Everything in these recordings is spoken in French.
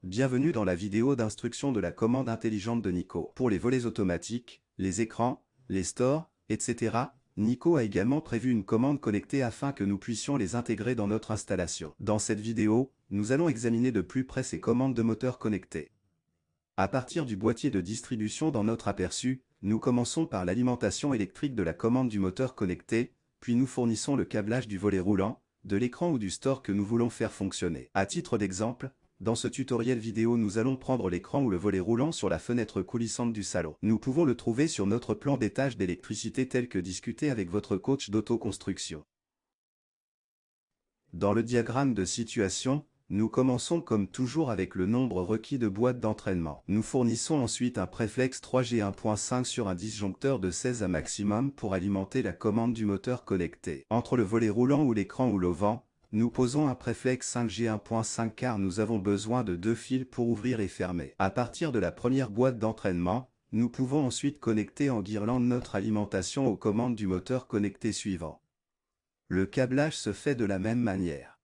Bienvenue dans la vidéo d'instruction de la commande intelligente de Nico. Pour les volets automatiques, les écrans, les stores, etc., Nico a également prévu une commande connectée afin que nous puissions les intégrer dans notre installation. Dans cette vidéo, nous allons examiner de plus près ces commandes de moteur connectés. À partir du boîtier de distribution dans notre aperçu, nous commençons par l'alimentation électrique de la commande du moteur connecté, puis nous fournissons le câblage du volet roulant, de l'écran ou du store que nous voulons faire fonctionner. À titre d'exemple, dans ce tutoriel vidéo nous allons prendre l'écran ou le volet roulant sur la fenêtre coulissante du salon. Nous pouvons le trouver sur notre plan d'étage d'électricité tel que discuté avec votre coach d'autoconstruction. Dans le diagramme de situation, nous commençons comme toujours avec le nombre requis de boîtes d'entraînement. Nous fournissons ensuite un préflex 3G 1.5 sur un disjoncteur de 16 à maximum pour alimenter la commande du moteur connecté. Entre le volet roulant ou l'écran ou l'auvent, nous posons un préflex 5G 1.5 car nous avons besoin de 2 fils pour ouvrir et fermer. À partir de la première boîte d'entraînement, nous pouvons ensuite connecter en guirlande notre alimentation aux commandes du moteur connecté suivant. Le câblage se fait de la même manière.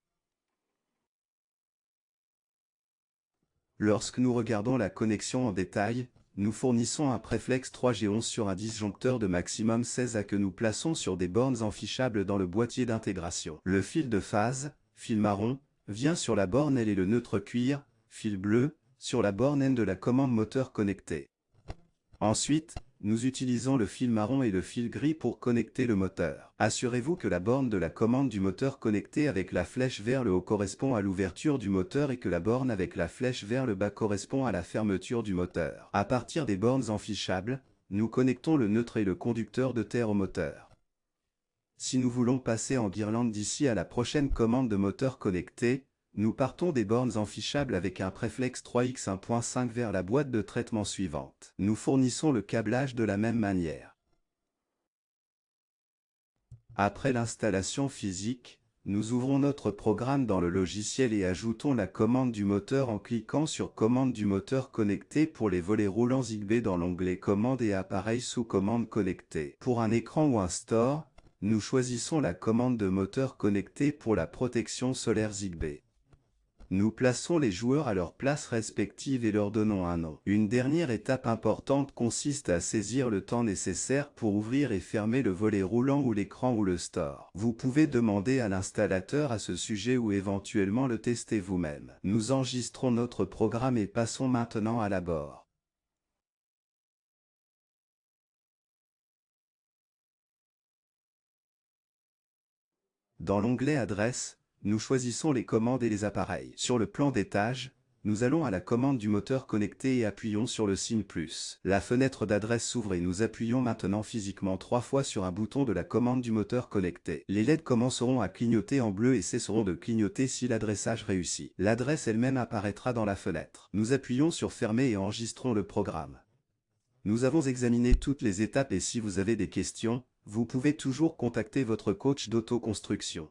Lorsque nous regardons la connexion en détail, nous fournissons un préflex 3G11 sur un disjoncteur de maximum 16 à que nous plaçons sur des bornes enfichables dans le boîtier d'intégration. Le fil de phase, fil marron, vient sur la borne L et le neutre cuir, fil bleu, sur la borne N de la commande moteur connecté. Ensuite, nous utilisons le fil marron et le fil gris pour connecter le moteur. Assurez-vous que la borne de la commande du moteur connecté avec la flèche vers le haut correspond à l'ouverture du moteur et que la borne avec la flèche vers le bas correspond à la fermeture du moteur. À partir des bornes enfichables, nous connectons le neutre et le conducteur de terre au moteur. Si nous voulons passer en guirlande d'ici à la prochaine commande de moteur connecté, nous partons des bornes enfichables avec un préflex 3X 1.5 vers la boîte de traitement suivante. Nous fournissons le câblage de la même manière. Après l'installation physique, nous ouvrons notre programme dans le logiciel et ajoutons la commande du moteur en cliquant sur Commande du moteur connecté pour les volets roulants Zigbee dans l'onglet Commandes et appareils sous commande connectée. Pour un écran ou un store, nous choisissons la commande de moteur connecté pour la protection solaire Zigbee. Nous plaçons les joueurs à leur place respective et leur donnons un nom. Une dernière étape importante consiste à saisir le temps nécessaire pour ouvrir et fermer le volet roulant ou l'écran ou le store. Vous pouvez demander à l'installateur à ce sujet ou éventuellement le tester vous-même. Nous enregistrons notre programme et passons maintenant à l'abord. Dans l'onglet Adresse, nous choisissons les commandes et les appareils. Sur le plan d'étage, nous allons à la commande du moteur connecté et appuyons sur le signe plus. La fenêtre d'adresse s'ouvre et nous appuyons maintenant physiquement 3 fois sur un bouton de la commande du moteur connecté. Les LED commenceront à clignoter en bleu et cesseront de clignoter si l'adressage réussit. L'adresse elle-même apparaîtra dans la fenêtre. Nous appuyons sur Fermer et enregistrons le programme. Nous avons examiné toutes les étapes et si vous avez des questions, vous pouvez toujours contacter votre coach d'autoconstruction.